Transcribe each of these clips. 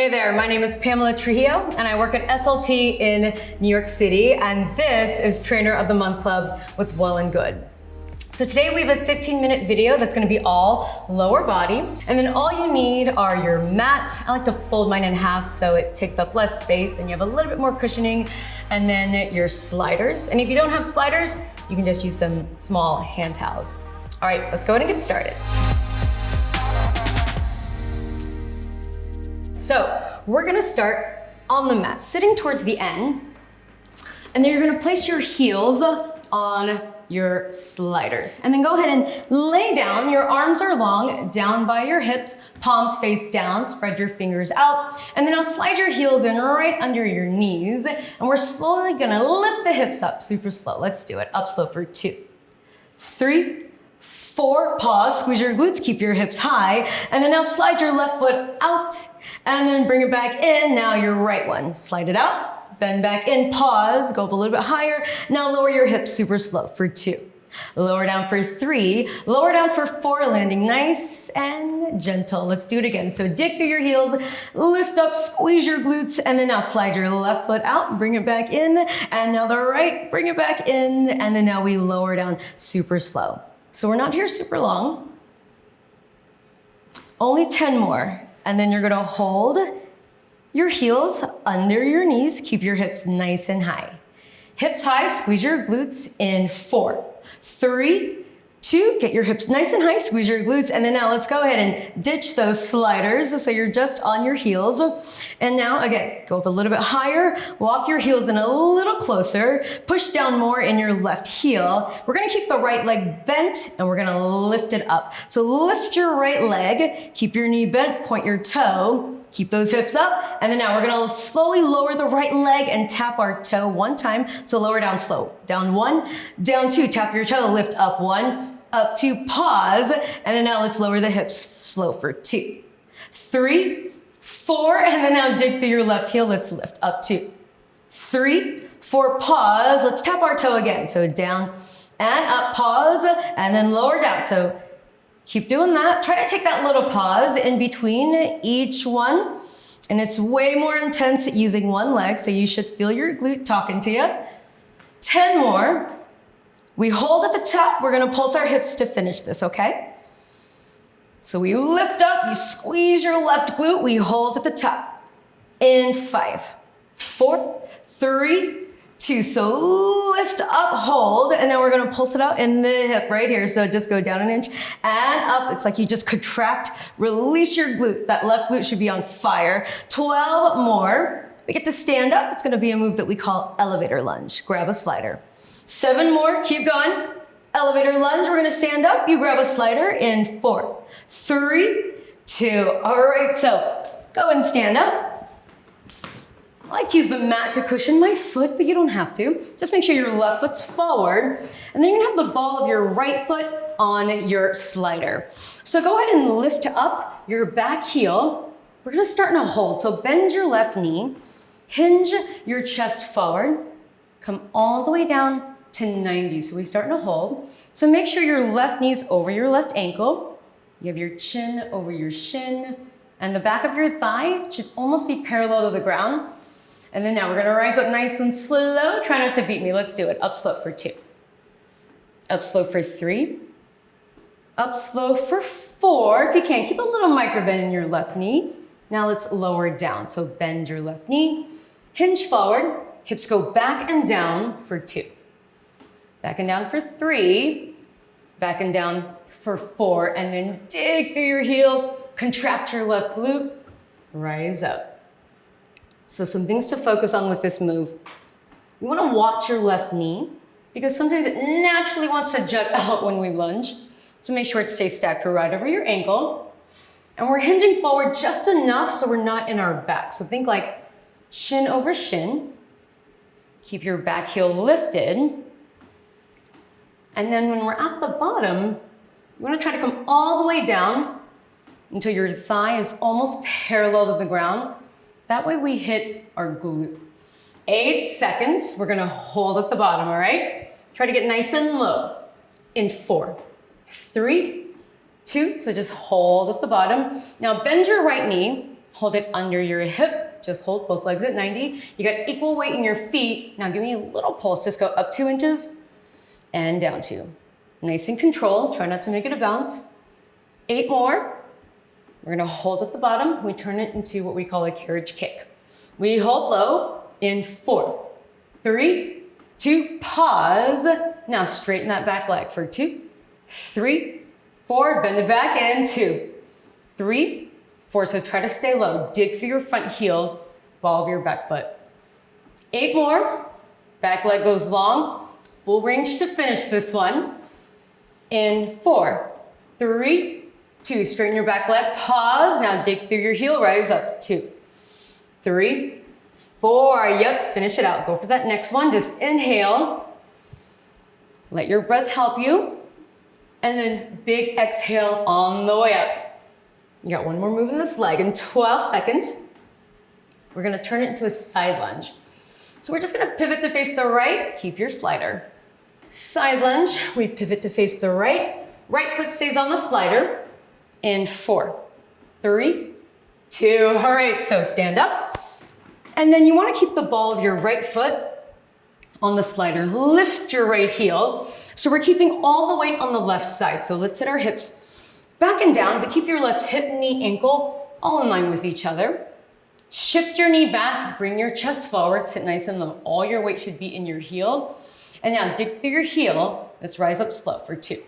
Hey there, my name is Pamela Trujillo and I work at SLT in New York City, and this is Trainer of the Month Club with Well and Good. So today we have a 15-minute video that's gonna be all lower body, and then all you need are your mat. I like to fold mine in half so it takes up less space and you have a little bit more cushioning, and then your sliders. And if you don't have sliders, you can just use some small hand towels. All right, let's go ahead and get started. So we're gonna start on the mat, sitting towards the end, and then you're gonna place your heels on your sliders. And then go ahead and lay down. Your arms are long, down by your hips, palms face down, spread your fingers out, and then I'll slide your heels in right under your knees, and we're slowly gonna lift the hips up, super slow. Let's do it, up slow for 2, 3, 4, pause, squeeze your glutes, keep your hips high, and then now slide your left foot out, and then bring it back in. Now your right one, slide it out, bend back in, pause, go up a little bit higher. Now lower your hips super slow for 2, lower down for 3, lower down for 4, landing nice and gentle. Let's do it again. So dig through your heels, lift up, squeeze your glutes, and then now slide your left foot out, bring it back in, and now the right, bring it back in, and then now we lower down super slow. So we're not here super long, only 10 more. And then you're gonna hold your heels under your knees, keep your hips nice and high. Hips high, squeeze your glutes in 4, 3, 2, get your hips nice and high, squeeze your glutes, and then now let's go ahead and ditch those sliders so you're just on your heels. And now again, go up a little bit higher, walk your heels in a little closer, push down more in your left heel. We're gonna keep the right leg bent and we're gonna lift it up. So lift your right leg, keep your knee bent, point your toe, keep those hips up, and then now we're gonna slowly lower the right leg and tap our toe 1 time. So lower down slow. Down 1, down 2, tap your toe, lift up 1, up 2, pause, and then now let's lower the hips slow for 2, 3, 4, and then now dig through your left heel, let's lift up 2, 3, 4, pause, let's tap our toe again. So down and up, pause, and then lower down. So keep doing that. Try to take that little pause in between each one. And it's way more intense using one leg, so you should feel your glute talking to you. 10 more. We hold at the top. We're gonna pulse our hips to finish this, okay? So we lift up, you squeeze your left glute, we hold at the top. In 5, 4, 3, 2, so lift up, hold, and now we're gonna pulse it out in the hip right here. So just go down an inch and up. It's like you just contract, release your glute. That left glute should be on fire. 12 more. We get to stand up. It's gonna be a move that we call elevator lunge. Grab a slider. 7 more, keep going. Elevator lunge, we're gonna stand up. You grab a slider in 4, 3, 2. All right, so go and stand up. I like to use the mat to cushion my foot, but you don't have to. Just make sure your left foot's forward, and then you're gonna have the ball of your right foot on your slider. So go ahead and lift up your back heel. We're gonna start in a hold. So bend your left knee, hinge your chest forward, come all the way down to 90. So we start in a hold. So make sure your left knee's over your left ankle. You have your chin over your shin, and the back of your thigh should almost be parallel to the ground. And then now we're gonna rise up nice and slow. Try not to beat me, let's do it. Up slow for 2, up slow for 3, up slow for 4. If you can, keep a little micro bend in your left knee. Now let's lower down. So bend your left knee, hinge forward, hips go back and down for 2, back and down for 3, back and down for 4, and then dig through your heel, contract your left glute, rise up. So some things to focus on with this move. You wanna watch your left knee because sometimes it naturally wants to jut out when we lunge. So make sure it stays stacked right over your ankle. And we're hinging forward just enough so we're not in our back. So think like shin over shin. Keep your back heel lifted. And then when we're at the bottom, you wanna try to come all the way down until your thigh is almost parallel to the ground. That way we hit our glute. 8 seconds, we're gonna hold at the bottom, all right? Try to get nice and low. In 4, 3, 2, so just hold at the bottom. Now bend your right knee, Hold it under your hip. Just hold both legs at 90. You got equal weight in your feet. Now give me a little pulse. Just go up 2 inches and down 2. Nice and controlled. Try not to make it a bounce. 8 more. We're gonna hold at the bottom. We turn it into what we call a carriage kick. We hold low in 4, 3, 2, pause. Now straighten that back leg for 2, 3, 4, bend it back in, 2, 3, 4. So try to stay low. Dig through your front heel, ball of your back foot. 8 more. Back leg goes long. Full range to finish this one. In 4, 3, 2. Straighten your back leg. Pause. Now dig through your heel. Rise up. 2, 3, 4. Yep. Finish it out. Go for that next one. Just inhale. Let your breath help you. And then big exhale on the way up. You got one more move in this leg. In 12 seconds, we're gonna turn it into a side lunge. So we're just gonna pivot to face the right. Keep your slider. Side lunge, we pivot to face the right. Right foot stays on the slider. In 4, 3, 2. All right, so stand up. And then you wanna keep the ball of your right foot on the slider. Lift your right heel. So we're keeping all the weight on the left side. So let's hit our hips back and down, but keep your left hip, knee, ankle all in line with each other. Shift your knee back, bring your chest forward, sit nice and low. All your weight should be in your heel. And now dig through your heel. Let's rise up slow for 2.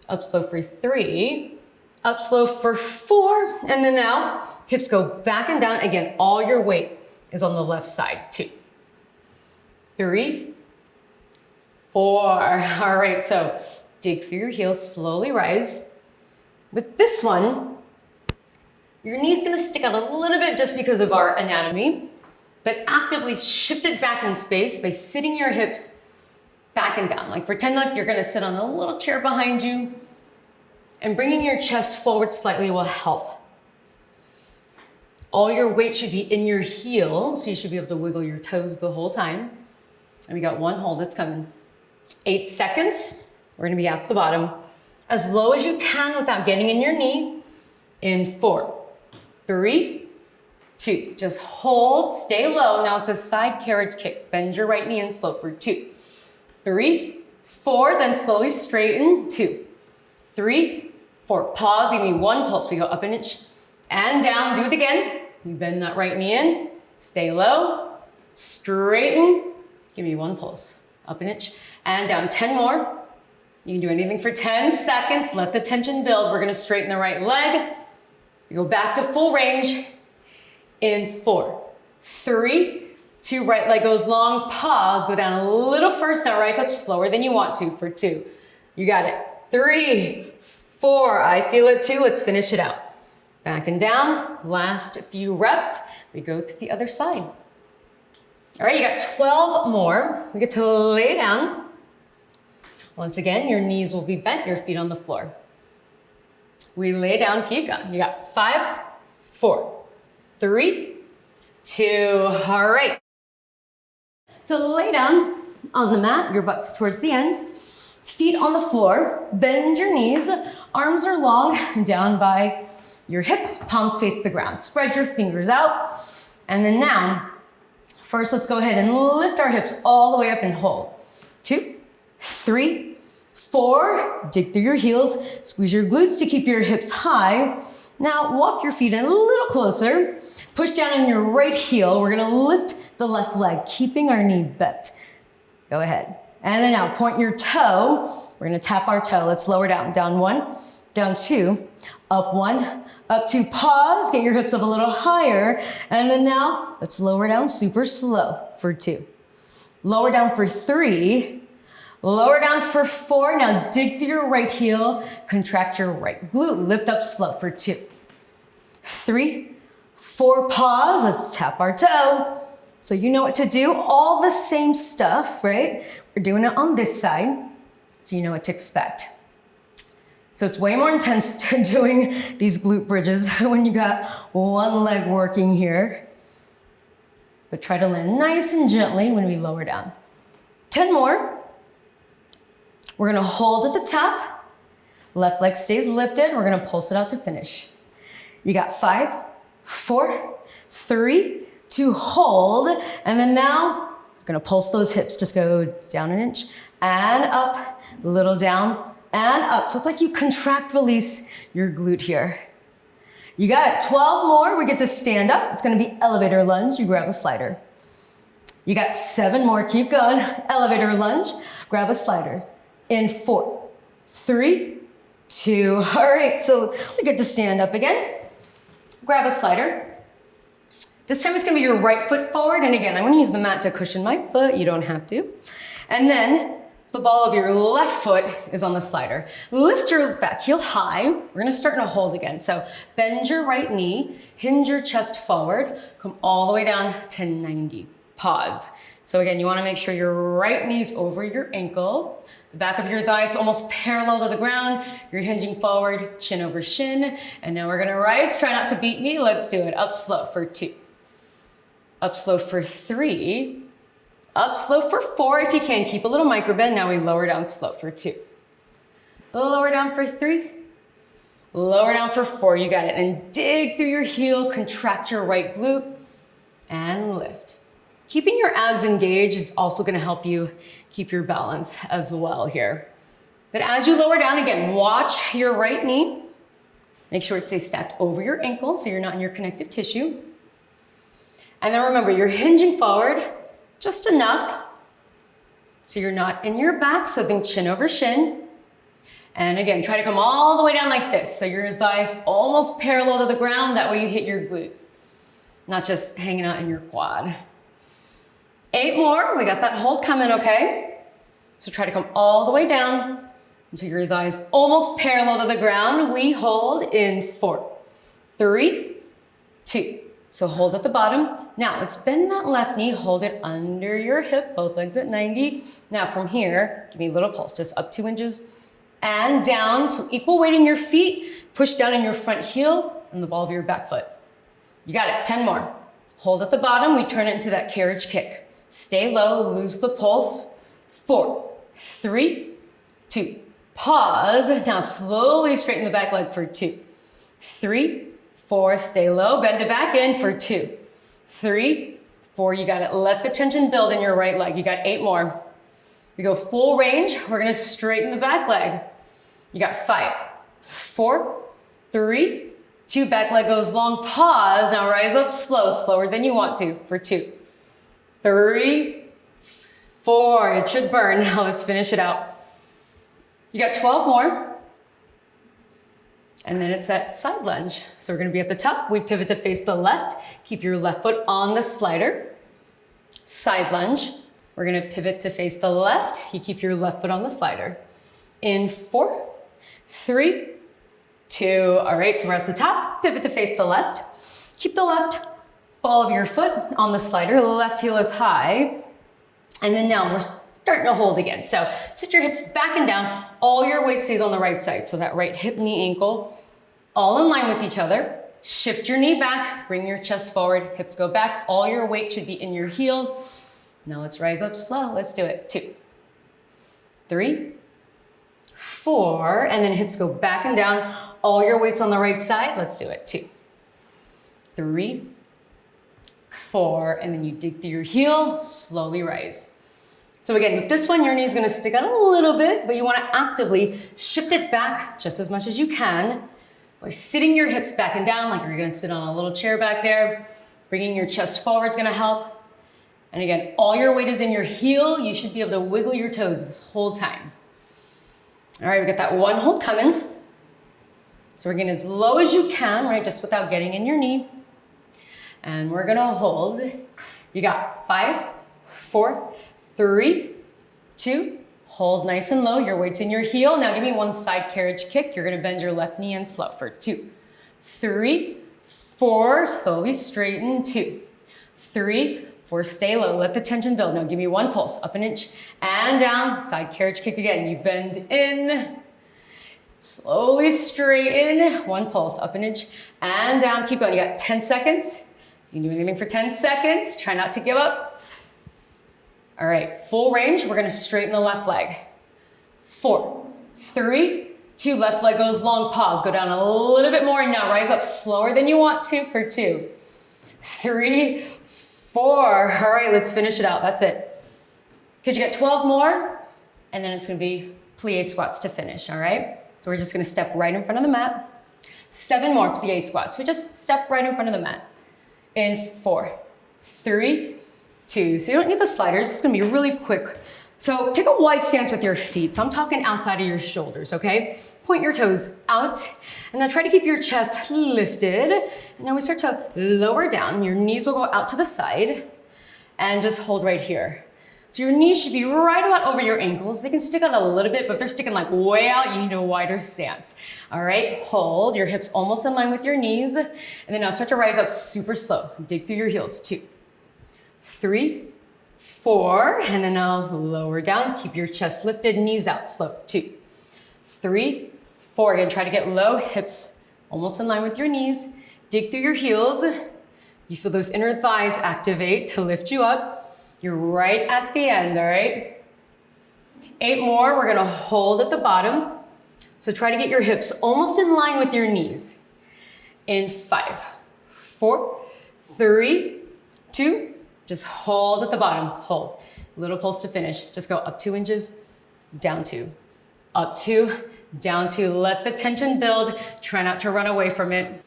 Up slow for 3. Up slow for 4. And then now, hips go back and down. Again, all your weight is on the left side. 2, 3, 4. All right, so dig through your heels, slowly rise. With this one, your knee's gonna stick out a little bit just because of our anatomy, but actively shift it back in space by sitting your hips back and down. Like pretend like you're gonna sit on a little chair behind you, and bringing your chest forward slightly will help. All your weight should be in your heels, so you should be able to wiggle your toes the whole time. And we got one hold, it's coming. 8 seconds, we're gonna be at the bottom. As low as you can without getting in your knee. In 4, 3, 2. Just hold, stay low. Now it's a side carriage kick. Bend your right knee in slow for 2, 3, 4. Then slowly straighten. 2, 3, 4. Pause, give me one pulse. We go up an inch and down. Do it again. You bend that right knee in. Stay low. Straighten. Give me one pulse. Up an inch and down. 10 more. You can do anything for 10 seconds. Let the tension build. We're gonna straighten the right leg. You go back to full range. In 4, 3, 2. Right leg goes long. Pause. Go down a little first. Now right up slower than you want to for 2. You got it. 3, 4. I feel it too. Let's finish it out. Back and down. Last few reps. We go to the other side. All right, you got 12 more. We get to lay down. Once again, your knees will be bent, your feet on the floor. We lay down, keep going. You got 5, 4, 3, 2. All right. So lay down on the mat, your butt's towards the end. Feet on the floor, bend your knees, arms are long, down by your hips, palms face the ground. Spread your fingers out. And then now, first let's go ahead and lift our hips all the way up and hold. 2, 3, 4. Dig through your heels, squeeze your glutes to keep your hips high. Now walk your feet in a little closer. Push down on your right heel. We're gonna lift the left leg, keeping our knee bent. Go ahead. And then now point your toe. We're gonna tap our toe. Let's lower down. Down 1, down 2, up 1, up 2. Pause, get your hips up a little higher. And then now let's lower down super slow for 2. Lower down for 3. Lower down for 4. Now dig through your right heel, contract your right glute, lift up slow for 2, 3, 4. Pause, let's tap our toe. So you know what to do, all the same stuff, right? We're doing it on this side, so you know what to expect. So it's way more intense to doing these glute bridges when you got one leg working here. But try to land nice and gently when we lower down. 10 more. We're gonna hold at the top. Left leg stays lifted. We're gonna pulse it out to finish. You got 5, 4, 3, 2, hold. And then now, we're gonna pulse those hips. Just go down an inch and up, little down and up. So it's like you contract, release your glute here. You got it, 12 more. We get to stand up. It's gonna be elevator lunge. You grab a slider. You got 7 more, keep going. Elevator lunge, grab a slider. In 4, 3, 2, all right, so we get to stand up again. Grab a slider. This time it's gonna be your right foot forward, and again, I'm gonna use the mat to cushion my foot, you don't have to. And then the ball of your left foot is on the slider. Lift your back heel high. We're gonna start in a hold again. So bend your right knee, hinge your chest forward, come all the way down to 90. Pause. So again, you wanna make sure your right knee's over your ankle. The back of your thigh, it's almost parallel to the ground. You're hinging forward, chin over shin. And now we're gonna rise. Try not to beat me. Let's do it. Up slow for 2. Up slow for 3. Up slow for 4 if you can. Keep a little micro bend. Now we lower down slow for 2. Lower down for 3. Lower down for 4. You got it. And dig through your heel. Contract your right glute. And lift. Keeping your abs engaged is also going to help you keep your balance as well here. But as you lower down again, watch your right knee. Make sure it stays stacked over your ankle so you're not in your connective tissue. And then remember, you're hinging forward just enough so you're not in your back, so think chin over shin. And again, try to come all the way down like this, so your thighs almost parallel to the ground, that way you hit your glute, not just hanging out in your quad. 8 more, we got that hold coming, okay? So try to come all the way down until your thighs almost parallel to the ground. We hold in 4, 3, 2. So hold at the bottom. Now let's bend that left knee, hold it under your hip, both legs at 90. Now from here, give me a little pulse, just up 2 inches and down. So equal weight in your feet, push down in your front heel and the ball of your back foot. You got it, 10 more. Hold at the bottom, we turn it into that carriage kick. Stay low, lose the pulse. 4, 3, 2. Pause. Now slowly straighten the back leg for 2, 3, 4, stay low, bend it back in for 2, 3, 4, you got it. Let the tension build in your right leg. You got 8 more. We go full range. We're gonna straighten the back leg. You got 5, 4, 3, 2, back leg goes long, pause. Now rise up slow, slower than you want to for 2, 3, 4, it should burn. Now let's finish it out. You got 12 more. And then it's that side lunge. So we're gonna be at the top. We pivot to face the left. Keep your left foot on the slider. Side lunge. We're gonna pivot to face the left. You keep your left foot on the slider. In 4, 3, 2. All right, so we're at the top. Pivot to face the left. Keep the left ball of your foot on the slider. The left heel is high. And then now we're starting to hold again. So sit your hips back and down. All your weight stays on the right side. So that right hip, knee, ankle, all in line with each other. Shift your knee back, bring your chest forward, hips go back. All your weight should be in your heel. Now let's rise up slow. Let's do it. 2, 3, 4, and then hips go back and down. All your weight's on the right side. Let's do it. 2, 3, 4, and then you dig through your heel, slowly rise. So again, with this one, your knee's gonna stick out a little bit, but you wanna actively shift it back just as much as you can by sitting your hips back and down like you're gonna sit on a little chair back there. Bringing your chest forward is gonna help. And again, all your weight is in your heel. You should be able to wiggle your toes this whole time. All right, we got that one hold coming. So we're getting as low as you can, right? Just without getting in your knee. And we're gonna hold. You got 5, 4, 3, 2, hold nice and low. Your weight's in your heel. Now give me one side carriage kick. You're gonna bend your left knee in slow for 2, 3, 4, slowly straighten, 2, 3, 4, stay low, let the tension build. Now give me one pulse, up an inch and down, side carriage kick again. You bend in, slowly straighten, one pulse, up an inch and down, keep going. You got 10 seconds. You can do anything for 10 seconds. Try not to give up. All right, full range. We're gonna straighten the left leg. 4, 3, 2, left leg goes long, pause, go down a little bit more, and now rise up slower than you want to for 2, 3, 4. All right, let's finish it out, that's it. Could you get 12 more? And then it's gonna be plie squats to finish, all right? So we're just gonna step right in front of the mat. 7 more plie squats. We just step right in front of the mat. In 4, 3, 2. So you don't need the sliders, it's gonna be really quick. So take a wide stance with your feet. So I'm talking outside of your shoulders, okay? Point your toes out, and now try to keep your chest lifted. And now we start to lower down. Your knees will go out to the side, and just hold right here. So your knees should be right about over your ankles. They can stick out a little bit, but if they're sticking like way out, you need a wider stance. All right, hold, your hips almost in line with your knees. And then now start to rise up super slow. Dig through your heels, 2, 3, 4, and then now lower down. Keep your chest lifted, knees out, slow, 2, 3, 4. Again, try to get low, hips almost in line with your knees. Dig through your heels. You feel those inner thighs activate to lift you up. You're right at the end, all right? 8 more, we're gonna hold at the bottom. So try to get your hips almost in line with your knees. In 5, 4, 3, 2, just hold at the bottom, hold. Little pulse to finish. Just go up 2 inches, down 2, up 2, down 2. Let the tension build. Try not to run away from it.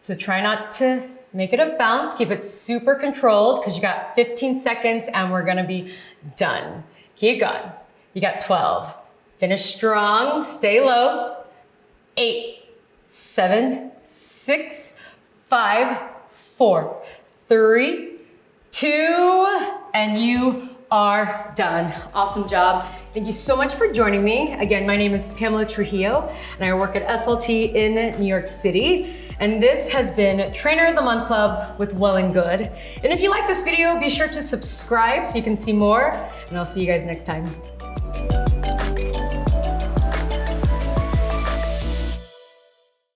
So try not to make it a bounce. Keep it super controlled because you got 15 seconds and we're gonna be done. Keep going. You got 12. Finish strong, stay low. 8, 7, 6, 5, 4, 3, 2, and you are done. Awesome job. Thank you so much for joining me. Again, my name is Pamela Trujillo, and I work at SLT in New York City. And this has been Trainer of the Month Club with Well and Good. And if you like this video, be sure to subscribe so you can see more, and I'll see you guys next time.